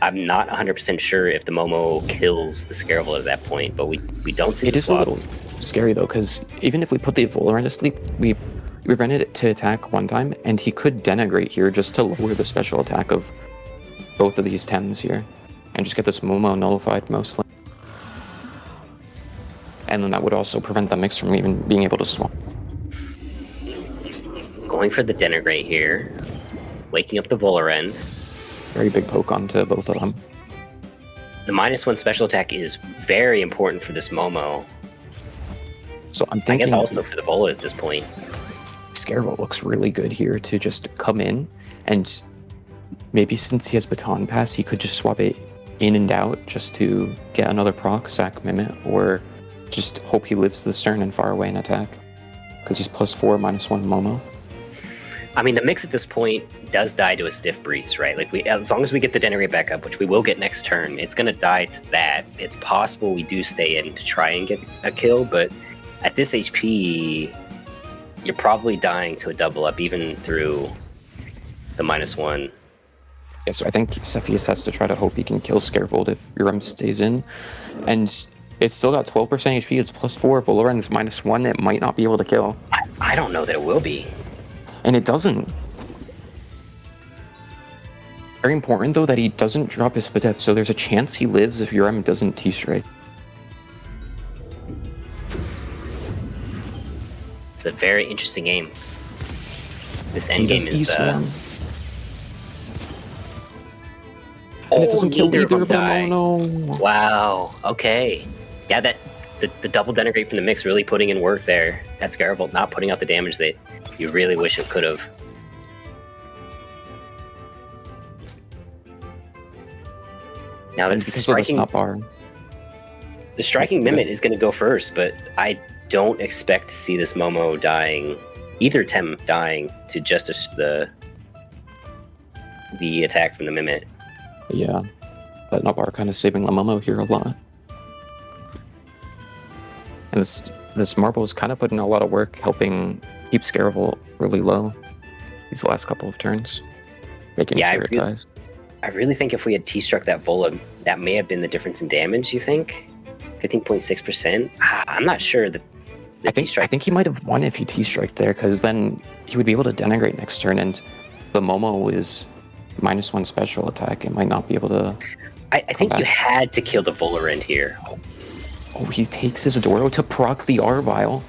I'm not 100% sure if the Momo kills the Scaravold at that point, but we don't see the swap. It is a little scary, though, because even if we put the Volorend to sleep, we rented it to attack one time, and he could Denigrate here just to lower the special attack of both of these Tems here, and just get this Momo nullified mostly. And then that would also prevent the mix from even being able to swap. Going for the Denigrate here. Waking up the Volorend. Very big poke onto both of them. The -1 special attack is very important for this Momo. So I'm thinking, I guess also for the Vola at this point. Scaravolt looks really good here to just come in, and maybe since he has Baton Pass, he could just swap it in and out just to get another proc, sack Mimit, or just hope he lives this turn and far away and attack. Because he's +4, -1 Momo. I mean, the mix at this point does die to a Stiff Breeze, right? Like, as long as we get the Denigrate back up, which we will get next turn, it's going to die to that. It's possible we do stay in to try and get a kill, but at this HP, you're probably dying to a double up, even through the -1. Yeah, so I think Sephius has to try to hope he can kill Scaravold if Yhrem stays in. And it's still got 12% HP, it's +4, Volorend's -1, it might not be able to kill. I don't know that it will be. And it doesn't. Very important, though, that he doesn't drop his Spitef, so there's a chance he lives if Yhrem doesn't T-Strike. It's a very interesting game. This endgame is... And it doesn't kill either of them, die. Oh no. Wow, okay. Yeah, the double Denigrate from the mix really putting in work there. That Scaravolt not putting out the damage that you really wish it could have. Now this striking, the striking Mimit is going to go first, but I don't expect to see this Momo dying, either Tem dying to just the attack from the Mimit. Yeah, but Navarre kind of saving the Momo here a lot. And this Marble is kind of putting a lot of work helping keep Scaravolt really low these last couple of turns, making sure it dies. I really think if we had T-struck that Vola, that may have been the difference in damage, you think? 15.6%? I'm not sure that I think he might have won if he T-struck there, because then he would be able to Denigrate next turn, and the Momo is -1 special attack. It might not be able to... I think back. You had to kill the Volorend here. Oh, he takes his Adoro to proc the Arvile.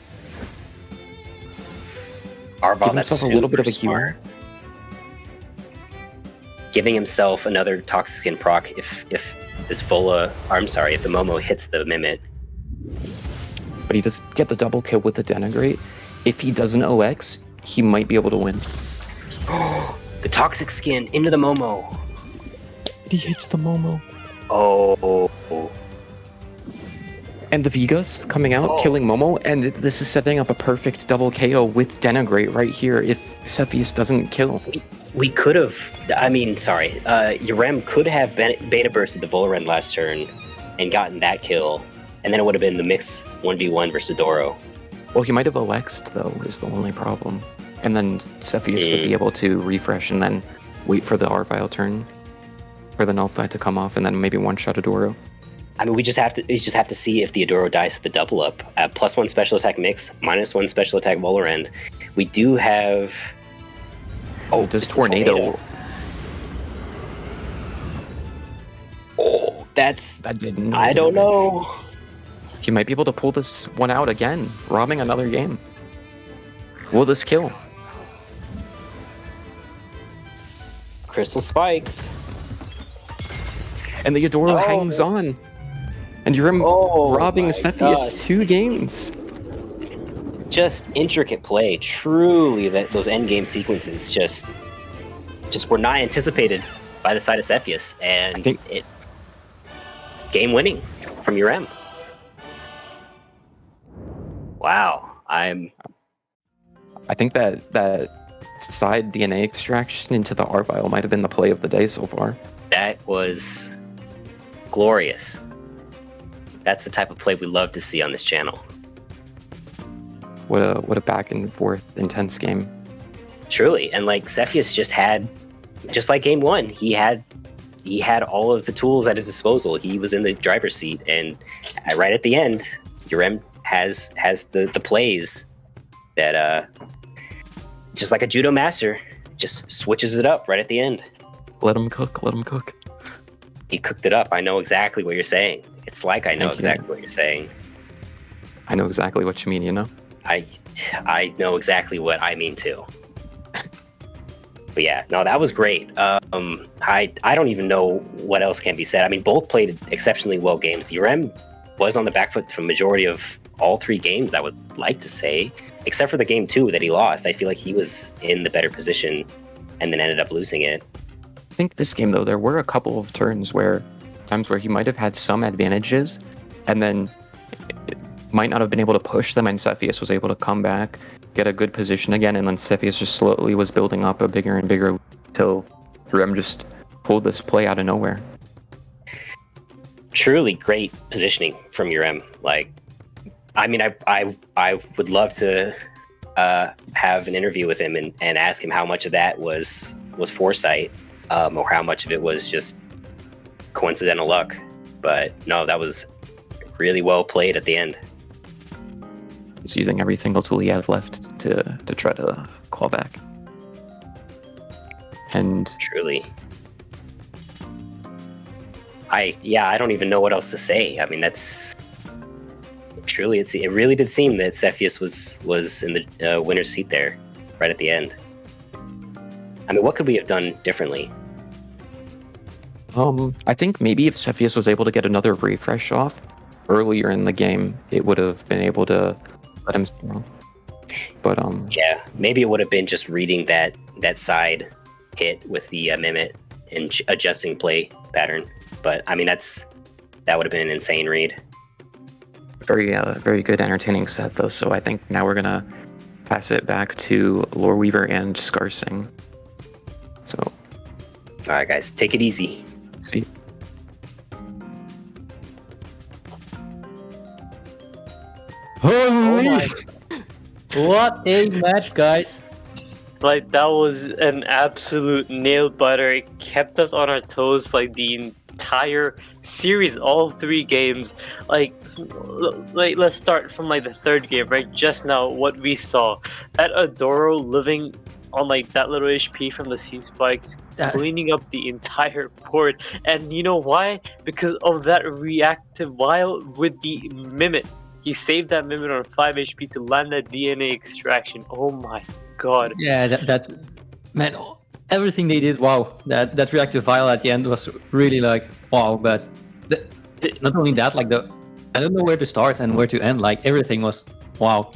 Arvile, give himself a little bit of a heal. Giving himself another Toxic Skin proc if this Vola... I'm sorry, if the Momo hits the Mimit. But he does get the double kill with the Denigrate. If he doesn't OX, he might be able to win. The Toxic Skin into the Momo. He hits the Momo. Oh. And the Vigust coming out, killing Momo, and this is setting up a perfect double KO with Denigrate right here if Sephius doesn't kill. We could have... I mean, sorry. Yhrem could have beta bursted the Volorend last turn and gotten that kill, and then it would have been the mix 1v1 versus Doro. Well, he might have OX'd, though, is the only problem. And then Sephius would be able to refresh and then wait for the Arvile turn for the Nullify to come off and then maybe one-shot Adoro. I mean, we just have to see if Theodoro dies to the double up. +1 special attack mix, -1 special attack Volorend. We do have. Oh, does tornado? Oh, that's. That didn't. I don't know. He might be able to pull this one out again, robbing another game. Will this kill? Crystal spikes. And the Yadoro hangs on. And you're robbing Sephius 2 games. Just intricate play. Truly, those end game sequences just were not anticipated by the side of Sephius, and it game winning from Yhrem. Wow, I think that side DNA extraction into the R vial might have been the play of the day so far. That was glorious. That's the type of play we love to see on this channel. What a back and forth intense game. Truly, and like Sephius just like game 1, he had all of the tools at his disposal. He was in the driver's seat, and right at the end, Yhrem has the plays that just like a judo master, just switches it up right at the end. Let him cook. Let him cook. He cooked it up. I know exactly what you're saying. It's like I know exactly what you're saying. I know exactly what you mean, you know? I know exactly what I mean too. But yeah, no, that was great. I don't even know what else can be said. I mean, both played exceptionally well games. Yhrem was on the back foot for majority of all 3 games, I would like to say, except for the game 2 that he lost. I feel like he was in the better position and then ended up losing it. I think this game, though, there were a couple of times where he might have had some advantages and then might not have been able to push them, and Sephius was able to come back, get a good position again, and then Sephius just slowly was building up a bigger and bigger till Yhrem just pulled this play out of nowhere. Truly great positioning from Yhrem. Like, I mean, I would love to have an interview with him and ask him how much of that was foresight, or how much of it was just coincidental luck. But no, that was really well played at the end. He's using every single tool he had left to try to claw back. And truly, I don't even know what else to say. I mean, that's truly, it really did seem that Sephius was in the winner's seat there right at the end. I mean, what could we have done differently? I think maybe if Sephius was able to get another refresh off earlier in the game, it would have been able to let him strong. But yeah, maybe it would have been just reading that side hit with the Mimit and adjusting play pattern. But I mean, that would have been an insane read. Very good, entertaining set though. So I think now we're gonna pass it back to Loreweaver and Scarsing. So, all right, guys, take it easy. See. Oh my! What a match, guys! Like, that was an absolute nail biter. It kept us on our toes like the entire series, all 3 games. Like let's start from like the 3rd game, right? Just now, what we saw, that Adoro living on like that little HP from the C spikes, cleaning up the entire board. And you know why? Because of that reactive while with the Mimit. He saved that Mimit on 5 HP to land that DNA extraction. Oh my god. Yeah, that's man, everything they did, wow. That reactive vial at the end was really like wow. But not only that, like I don't know where to start and where to end. Like everything was wow.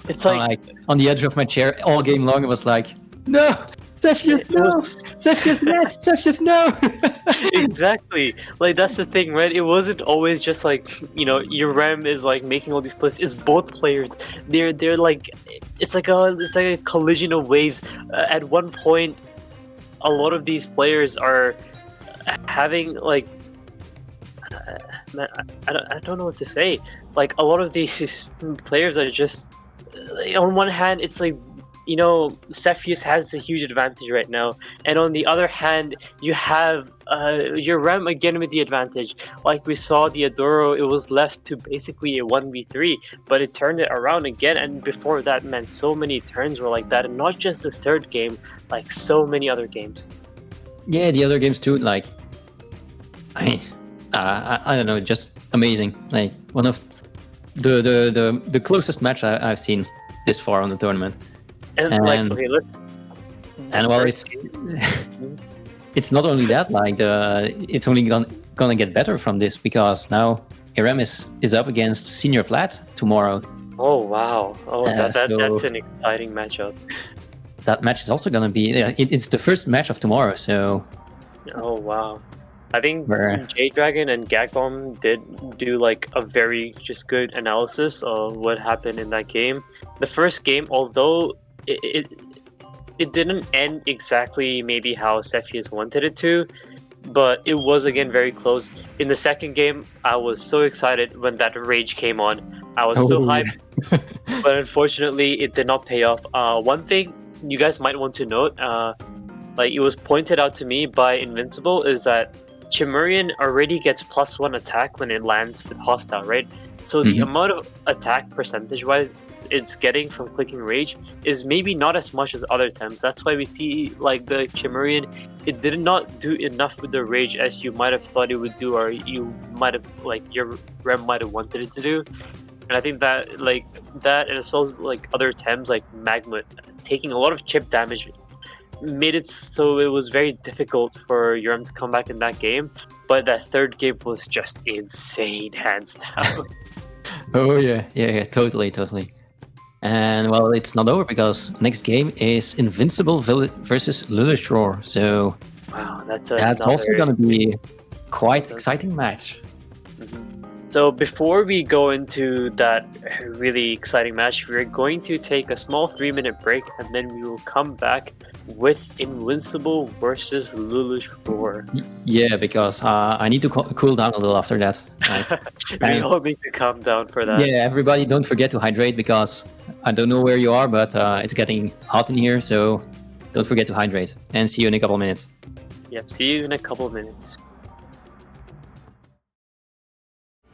It's like on the edge of my chair all game long. It was like, no, Sephius, no, Sephius, yes, Sephius, no. Exactly. Like, that's the thing, right? It wasn't always just like, you know, Yhrem is like making all these plays. It's both players. They're like, it's like a collision of waves. At one point, a lot of these players are having like, I don't know what to say. Like, a lot of these players are just, on one hand, it's like you know, Sephius has a huge advantage right now, and on the other hand, you have Yhrem again with the advantage. Like we saw the Adoro, it was left to basically a 1v3, but it turned it around again, and before that, man, so many turns were like that, and not just this third game, like so many other games. Yeah, the other games too. Like, I mean, I don't know, just amazing. Like one of the closest match I've seen this far on the tournament. And like, okay, let's. And well, it's not only that. Like it's only gonna get better from this because now Yhrem is up against Senior Plat tomorrow. Oh wow! Oh, that's so an exciting matchup. That match is also gonna be. It's the first match of tomorrow, so. Oh wow! I think Where- J Dragon and Gagbomb did do like a very just good analysis of what happened in that game. The first game, although it didn't end exactly maybe how Sephius wanted it to, but it was again very close. In the second game, I was so excited when that rage came on. I was so hyped, but unfortunately, it did not pay off. One thing you guys might want to note, like it was pointed out to me by Invincible, is that Chimerian already gets +1 attack when it lands with hostile, right? So the amount of attack percentage-wise it's getting from clicking rage is maybe not as much as other Tems. That's why we see like the Chimerian, it did not do enough with the rage as you might have thought it would do, or you might have like your Rem might have wanted it to do. And I think that like that, and as well as like other Tems like Magma taking a lot of chip damage, made it so it was very difficult for Yhrem to come back in that game. But that third game was just insane, hands down. Oh yeah, totally. And well, it's not over because next game is Invincible versus Lulush Roar. So Wow, that's also going to be quite exciting match. So before we go into that really exciting match, we're going to take a small 3-minute break, and then we will come back with Invincible versus Lulush Roar. Yeah, because I need to cool down a little after that. We all need to calm down for that. Yeah, everybody don't forget to hydrate because I don't know where you are, but it's getting hot in here, so don't forget to hydrate. And see you in a couple minutes. Yep, see you in a couple of minutes.